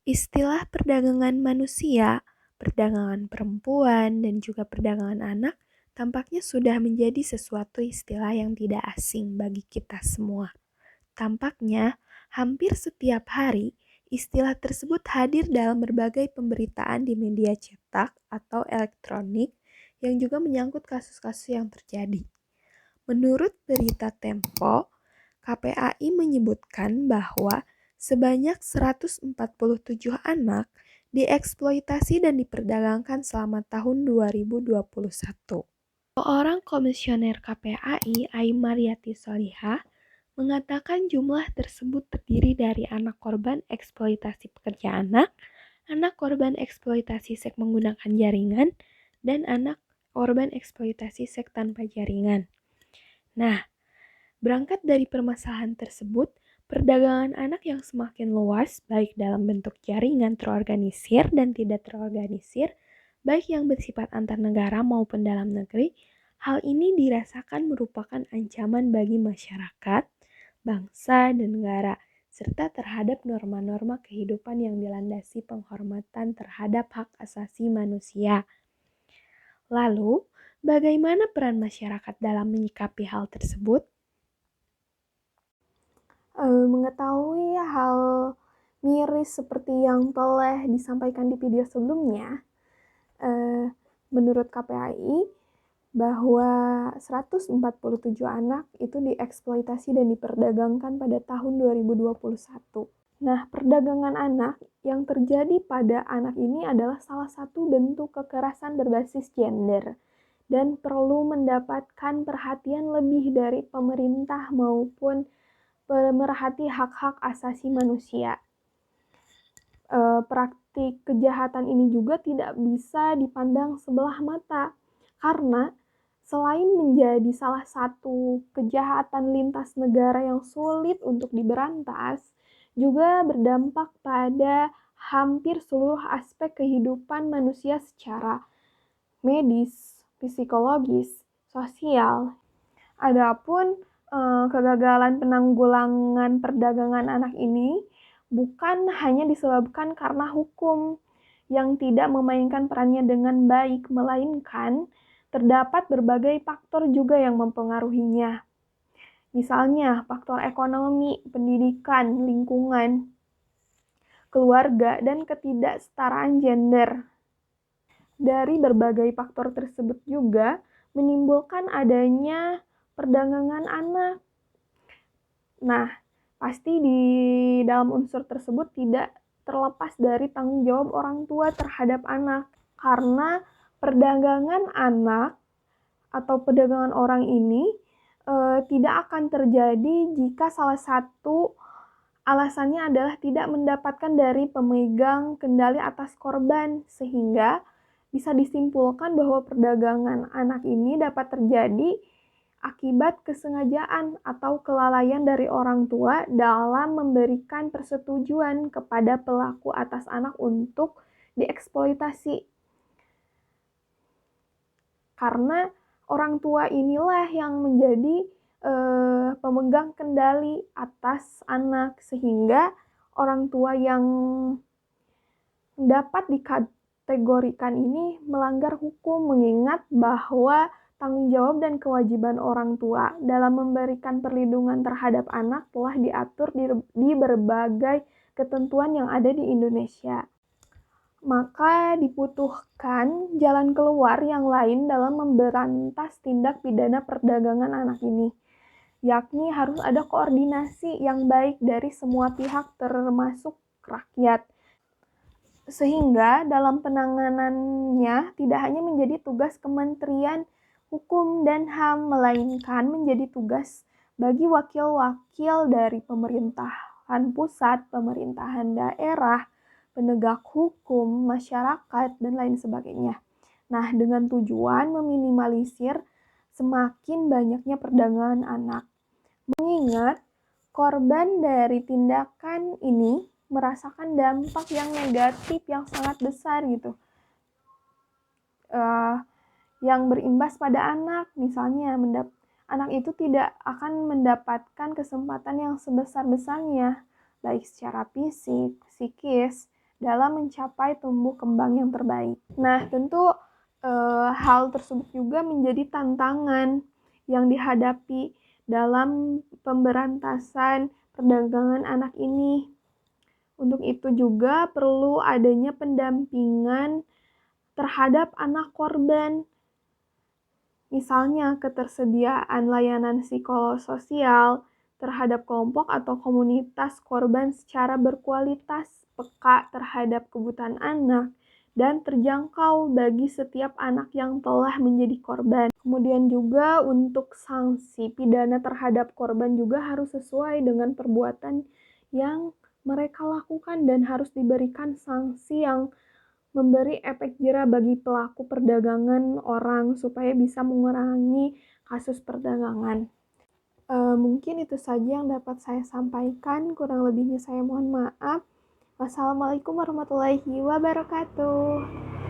Istilah perdagangan manusia, perdagangan perempuan, dan juga perdagangan anak tampaknya sudah menjadi sesuatu istilah yang tidak asing bagi kita semua. Tampaknya hampir setiap hari istilah tersebut hadir dalam berbagai pemberitaan di media cetak atau elektronik yang juga menyangkut kasus-kasus yang terjadi. Menurut berita Tempo, KPAI menyebutkan bahwa sebanyak 147 anak dieksploitasi dan diperdagangkan selama tahun 2021. Seorang komisioner KPAI, Aimaryati Solihah, mengatakan jumlah tersebut terdiri dari anak korban eksploitasi pekerja anak korban eksploitasi seks menggunakan jaringan, dan anak korban eksploitasi seks tanpa jaringan. Nah, berangkat dari permasalahan tersebut, perdagangan anak yang semakin luas, baik dalam bentuk jaringan terorganisir dan tidak terorganisir, baik yang bersifat antar negara maupun dalam negeri, hal ini dirasakan merupakan ancaman bagi masyarakat, bangsa, dan negara, serta terhadap norma-norma kehidupan yang dilandasi penghormatan terhadap hak asasi manusia. Lalu, bagaimana peran masyarakat dalam menyikapi hal tersebut? Mengetahui hal miris seperti yang telah disampaikan di video sebelumnya, menurut KPAI bahwa 147 anak itu dieksploitasi dan diperdagangkan pada tahun 2021. Nah, perdagangan anak yang terjadi pada anak ini adalah salah satu bentuk kekerasan berbasis gender dan perlu mendapatkan perhatian lebih dari pemerintah maupun pemerhati hak-hak asasi manusia. Praktik kejahatan ini juga tidak bisa dipandang sebelah mata, karena selain menjadi salah satu kejahatan lintas negara yang sulit untuk diberantas, juga berdampak pada hampir seluruh aspek kehidupan manusia secara medis, psikologis, sosial. Adapun kegagalan penanggulangan perdagangan anak ini bukan hanya disebabkan karena hukum yang tidak memainkan perannya dengan baik, melainkan terdapat berbagai faktor juga yang mempengaruhinya. Misalnya, faktor ekonomi, pendidikan, lingkungan, keluarga, dan ketidaksetaraan gender. Dari berbagai faktor tersebut juga menimbulkan adanya perdagangan anak. Nah, pasti di dalam unsur tersebut tidak terlepas dari tanggung jawab orang tua terhadap anak. Karena perdagangan anak atau perdagangan orang ini tidak akan terjadi jika salah satu alasannya adalah tidak mendapatkan dari pemegang kendali atas korban, sehingga bisa disimpulkan bahwa perdagangan anak ini dapat terjadi akibat kesengajaan atau kelalaian dari orang tua dalam memberikan persetujuan kepada pelaku atas anak untuk dieksploitasi. Karena orang tua inilah yang menjadi pemegang kendali atas anak, sehingga orang tua yang dapat dikategorikan ini melanggar hukum, mengingat bahwa tanggung jawab dan kewajiban orang tua dalam memberikan perlindungan terhadap anak telah diatur di berbagai ketentuan yang ada di Indonesia. Maka dibutuhkan jalan keluar yang lain dalam memberantas tindak pidana perdagangan anak ini, yakni harus ada koordinasi yang baik dari semua pihak termasuk rakyat. Sehingga dalam penanganannya tidak hanya menjadi tugas Kementerian Hukum dan HAM, melainkan menjadi tugas bagi wakil-wakil dari pemerintahan pusat, pemerintahan daerah, penegak hukum, masyarakat, dan lain sebagainya. Nah, dengan tujuan meminimalisir semakin banyaknya perdagangan anak. Mengingat korban dari tindakan ini merasakan dampak yang negatif yang sangat besar gitu. Yang berimbas pada anak, misalnya anak itu tidak akan mendapatkan kesempatan yang sebesar-besarnya, baik secara fisik, psikis, dalam mencapai tumbuh kembang yang terbaik. Nah, tentu hal tersebut juga menjadi tantangan yang dihadapi dalam pemberantasan perdagangan anak ini. Untuk itu juga perlu adanya pendampingan terhadap anak korban. Misalnya ketersediaan layanan psikososial terhadap kelompok atau komunitas korban secara berkualitas, peka terhadap kebutuhan anak, dan terjangkau bagi setiap anak yang telah menjadi korban. Kemudian juga untuk sanksi pidana terhadap korban juga harus sesuai dengan perbuatan yang mereka lakukan dan harus diberikan sanksi yang memberi efek jera bagi pelaku perdagangan orang supaya bisa mengurangi kasus perdagangan. Mungkin itu saja yang dapat saya sampaikan, kurang lebihnya saya mohon maaf. Wassalamualaikum warahmatullahi wabarakatuh.